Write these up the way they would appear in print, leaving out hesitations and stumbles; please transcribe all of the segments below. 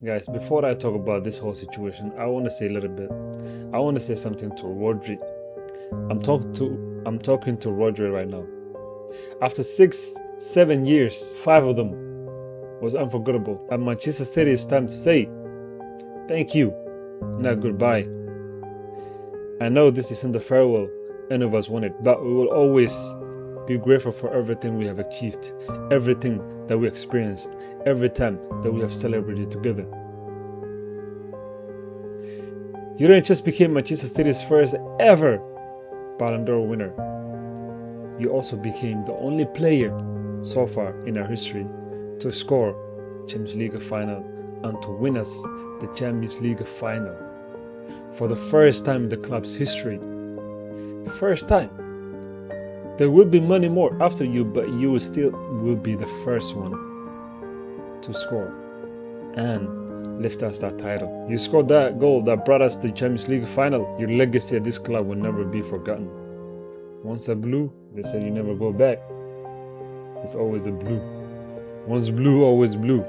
Guys, before I talk about this whole situation, I want to say a little bit. I want to say something to Rodri. I'm talking to Rodri right now. After 7 years, 5 of them was unforgettable. At Manchester City, it's time to say thank you, not goodbye. I know this isn't the farewell any of us wanted, but we will always be grateful for everything we have achieved, everything that we experienced, every time that we have celebrated together. You didn't just become Manchester City's first ever Ballon d'Or winner. You also became the only player so far in our history to score Champions League final and to win us the Champions League final for the first time in the club's history. First time. There will be many more after you, but you will be the first one to score and lift us that title. You scored that goal that brought us the Champions League final. Your legacy at this club will never be forgotten. Once a blue, they said you never go back. It's always a blue. Once blue, always blue.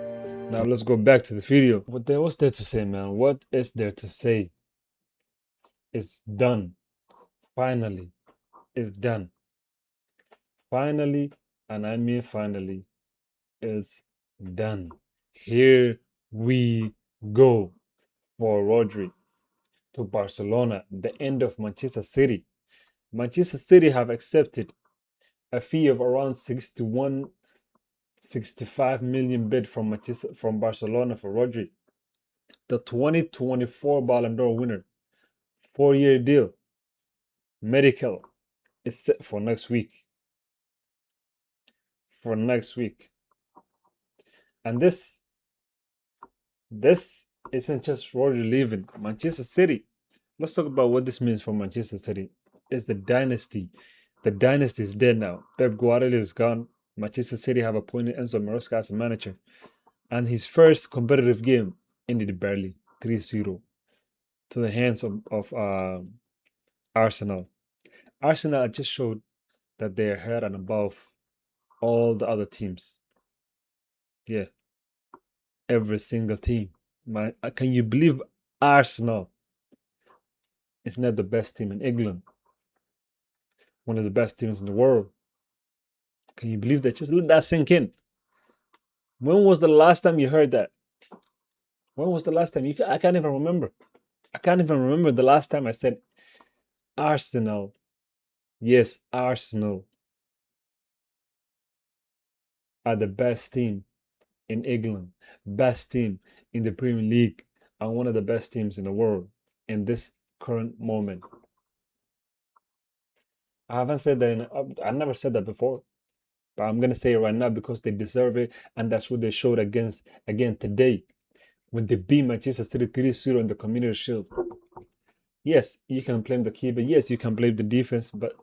Now let's go back to the video. What's there to say, man? What is there to say? It's done. Finally, it's done. Finally, and I mean finally, it's done. Here we go for Rodri to Barcelona, the end of Manchester City. Manchester City have accepted a fee of around 65 million bid from Barcelona for Rodri, the 2024 Ballon d'Or winner. 4-year deal. Medical is set for next week. And this isn't just Rodri leaving. Manchester City. Let's talk about what this means for Manchester City. It's the dynasty. The dynasty is dead now. Pep Guardiola is gone. Manchester City have appointed Enzo Maresca as a manager. And his first competitive game ended barely 3-0 to the hands of Arsenal. Arsenal just showed that they are ahead and above all the other teams. Yeah. Every single team. Can you believe Arsenal is not the best team in England? One of the best teams in the world. Can you believe that? Just let that sink in. When was the last time you heard that? When was the last time? I can't even remember. I can't even remember the last time I said Arsenal. Yes, Arsenal are the best team in England, best team in the Premier League, and one of the best teams in the world in this current moment. I haven't said that. I never said that before, but I'm gonna say it right now because they deserve it, and that's what they showed again today when they beat Manchester City 3-0 in the Community Shield. Yes, you can blame the keeper. Yes, you can blame the defense, but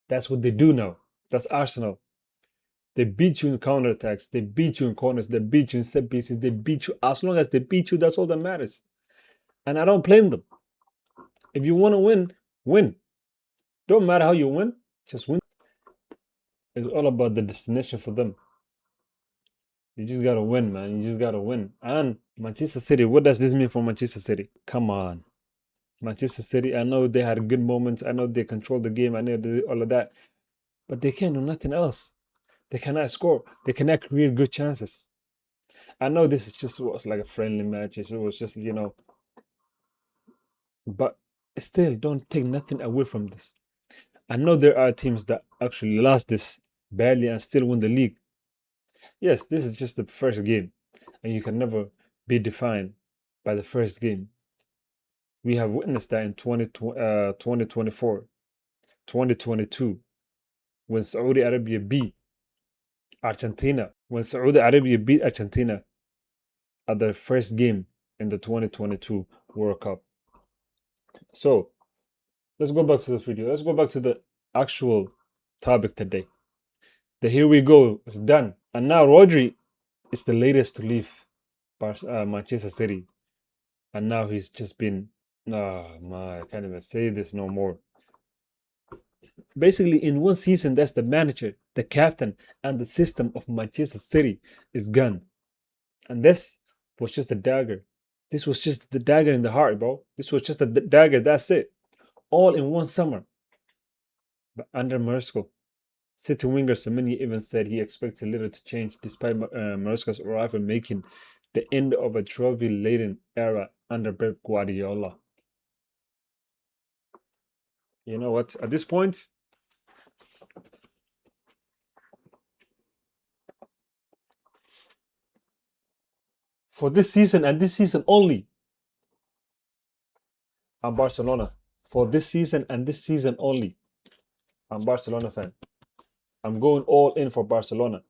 that's what they do now. That's Arsenal. They beat you in counterattacks. They beat you in corners. They beat you in set pieces. They beat you. As long as they beat you, that's all that matters. And I don't blame them. If you want to win, win. Don't matter how you win, just win. It's all about the destination for them. You just gotta win, man. You just gotta win. And Manchester City, what does this mean for Manchester City? Come on. Manchester City, I know they had good moments. I know they controlled the game. I know they did all of that. But they can't do nothing else. They cannot score. They cannot create good chances. I know this is just was like a friendly match. It was just, but still, don't take nothing away from this. I know there are teams that actually lost this badly and still win the league. Yes, this is just the first game, and you can never be defined by the first game. We have witnessed that in 2024, 2022, when Saudi Arabia beat Argentina. When Saudi Arabia beat Argentina at their first game in the 2022 World Cup. So, let's go back to the video. Let's go back to the actual topic today. The here we go is done. And now Rodri is the latest to leave Manchester City. And now he's just been, I can't even say this no more. Basically, in one season, that's the manager, the captain, and the system of Manchester City is gone. And this was just a dagger. This was just the dagger in the heart, bro. This was just a dagger. That's it. All in one summer. But under Maresco, City winger Semenya even said he expected little to change despite Maresco's arrival making the end of a trophy-laden era under Pep Guardiola. You know what? At this point, for this season and this season only, I'm Barcelona. For this season and this season only, I'm Barcelona fan. I'm going all in for Barcelona.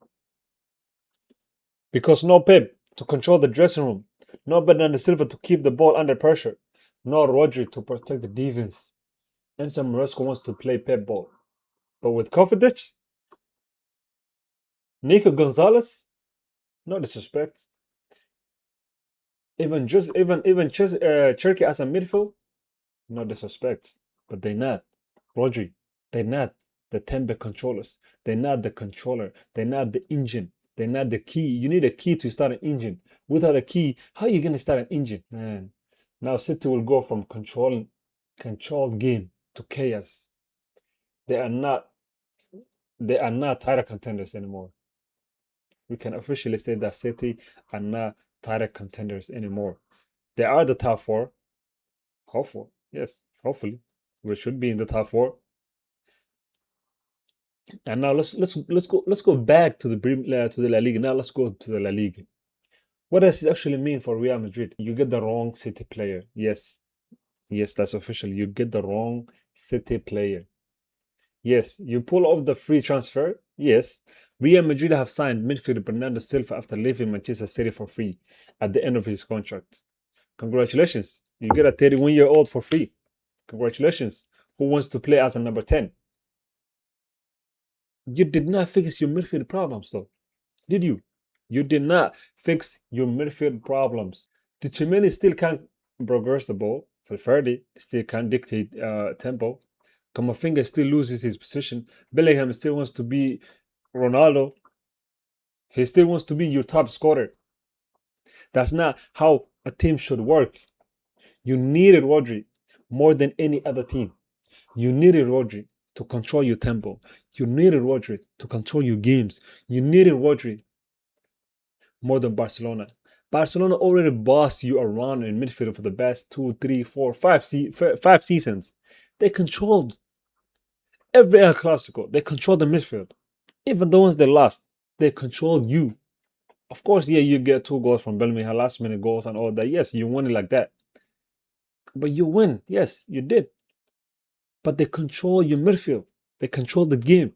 Because no Pep to control the dressing room, no Bernardo Silva to keep the ball under pressure, no Rodri to protect the defense. And some Maresco wants to play Pep ball. But with confidence, Nico Gonzalez, no disrespect. Cherky as a midfield, no disrespect. But they not. Rodri, they not the tempt controllers. They're not the controller. They're not the engine. They're not the key. You need a key to start an engine. Without a key, how are you gonna start an engine? Man. Now City will go from controlled game to chaos. They are not title contenders anymore. We can officially say that City are not title contenders anymore. They are the top four. Hopefully, yes, hopefully. We should be in the top four. And now let's go back to the La Liga. Now let's go to the La Liga. What does it actually mean for Real Madrid? You get the wrong City player. Yes, yes, that's official. You get the wrong City player. Yes, you pull off the free transfer. Yes, Real Madrid have signed midfielder Bernardo Silva after leaving Manchester City for free at the end of his contract. Congratulations, you get a 31-year-old for free. Congratulations. Who wants to play as a number 10? You did not fix your midfield problems, though, did you? You did not fix your midfield problems. The Chimene still can't progress the ball. Valverde still can't dictate tempo. Camavinga still loses his position. Bellingham still wants to be Ronaldo. He still wants to be your top scorer. That's not how a team should work. You needed Rodri more than any other team. You needed Rodri to control your tempo. You needed Rodri to control your games. You needed Rodri more than Barcelona. Barcelona already bossed you around in midfield for the past 5 seasons. They controlled every El Clasico. They controlled the midfield. Even the ones they lost, they controlled you. Of course, yeah, you get 2 goals from Bellingham, last minute goals and all that. Yes, you won it like that. But you win. Yes, you did. But they control your midfield. They control the game.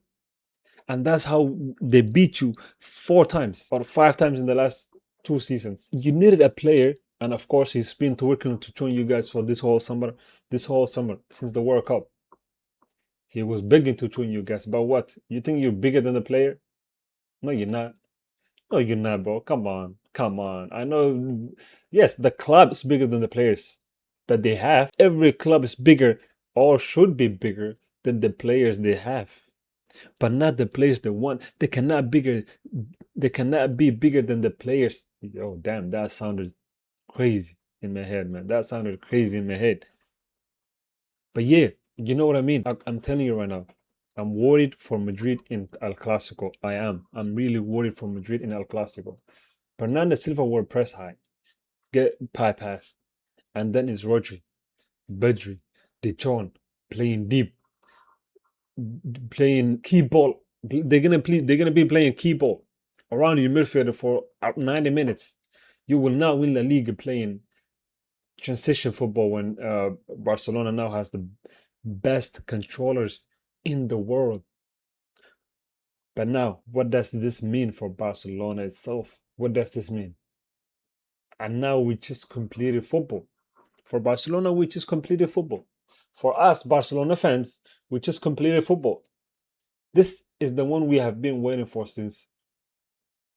And that's how they beat you 4 times or 5 times in the last 2 seasons. You needed a player, and of course he's been working to join you guys for this whole summer since the World Cup. He was begging to join you guys. But what? You think you're bigger than the player? No, you're not. No, you're not, bro. Come on. Come on. I know, yes, the club is bigger than the players that they have. Every club is bigger or should be bigger than the players they have. But not the players they want. They cannot be bigger than the players. Oh damn, that sounded crazy in my head, man. That sounded crazy in my head. But yeah, you know what I mean? I'm telling you right now. I'm worried for Madrid in El Clasico. I am. I'm really worried for Madrid in El Clasico. Bernardo Silva will press high, get bypassed, and then it's Rodri, Bedri, De Jong playing deep, playing key ball. They're gonna be playing key ball around your midfielder for 90 minutes. You will not win La Liga playing transition football when Barcelona now has the best controllers in the world. But now, what does this mean for Barcelona itself? What does this mean? And now we just completed football. For Barcelona, we just completed football. For us, Barcelona fans, we just completed football. This is the one we have been waiting for since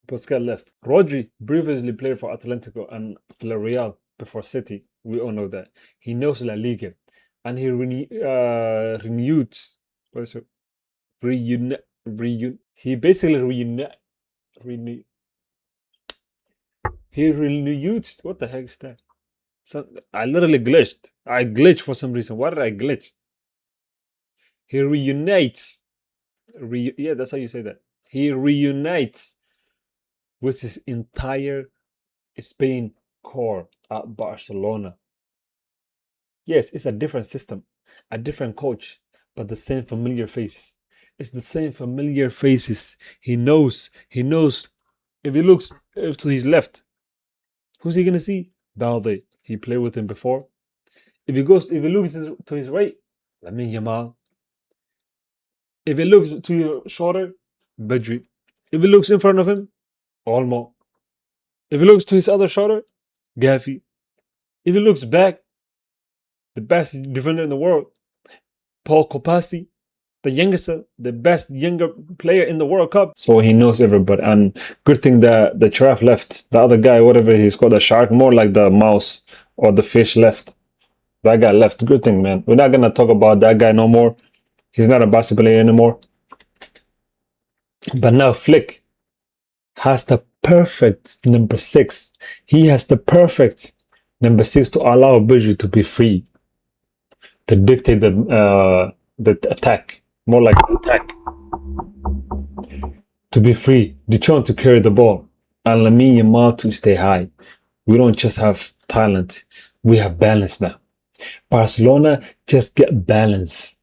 Busquets left. Rodri previously played for Atlético and Villarreal before City. We all know that. He knows La Liga. And he renewed. What is it? He basically He renewed. What the heck is that? I literally glitched. I glitched for some reason. Why did I glitch? He reunites. Yeah, that's how you say that. He reunites with his entire Spain core at Barcelona. Yes, it's a different system, a different coach, but the same familiar faces. It's the same familiar faces. He knows. If he looks to his left, who's he gonna see? Balde. He played with him before. If he looks to his right, Lamine Yamal. If he looks to your shoulder, Bedri. If he looks in front of him, Olmo. If he looks to his other shoulder, Gavi. If he looks back, the best defender in the world, Paul Kopassi, the best younger player in the World Cup. So he knows everybody. And good thing that the giraffe left. The other guy, whatever he's called, the shark, more like the mouse or the fish left. That guy left. Good thing, man. We're not going to talk about that guy no more. He's not a basketball player anymore. But now Flick has the perfect number 6. He has the perfect number 6 to allow Budgie to be free, to dictate the attack, more like attack, to be free, Deschamps to carry the ball, and Lamine Yamal to stay high. We don't just have talent, we have balance now. Barcelona just get balance.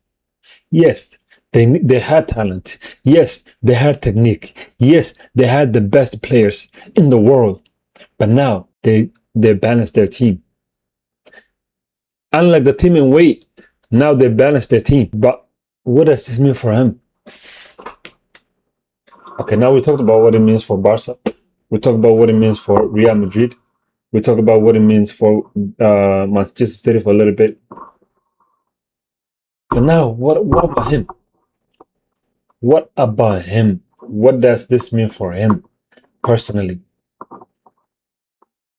Yes, they had talent. Yes, they had technique. Yes, they had the best players in the world. But now they balanced their team. Unlike the team in weight, now they balanced their team. But what does this mean for him? Okay, now we talked about what it means for Barca. We talked about what it means for Real Madrid. We talked about what it means for Manchester City for a little bit. But now, what about him? What about him? What does this mean for him personally?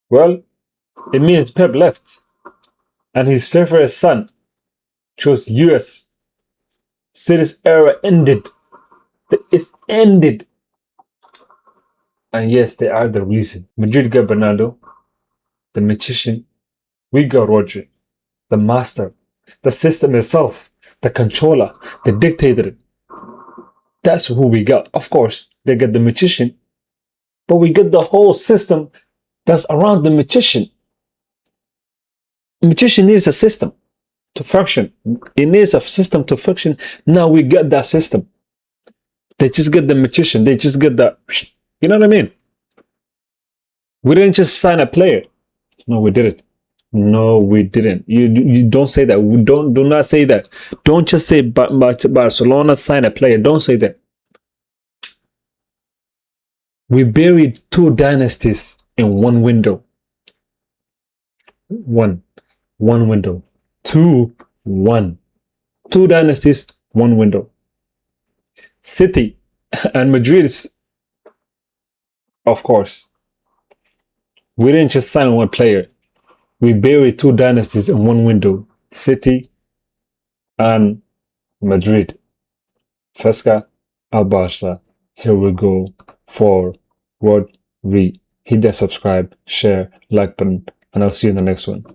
Well, it means Pep left, and his favorite son chose US. City's era ended. It's ended. And yes, they are the reason. Madrid got Bernardo, the magician. We got Rodri, the master, the system itself, the controller, the dictator. That's who we got. Of course, they get the magician, but we get the whole system that's around the magician. The magician needs a system to function. It needs a system to function. Now we get that system. They just get the magician. They just get the, you know what I mean? We didn't just sign a player. No, we didn't. No, we didn't. You don't say that. Do not say that. Don't just say Barcelona signed a player. Don't say that. We buried 2 dynasties in one window. One window. 2 dynasties, 1 window. City and Madrid, of course. We didn't just sign one player. We buried 2 dynasties in 1 window. City and Madrid. Fresca al Barça. Here we go for Rodri. Hit that subscribe, share, like button, and I'll see you in the next one.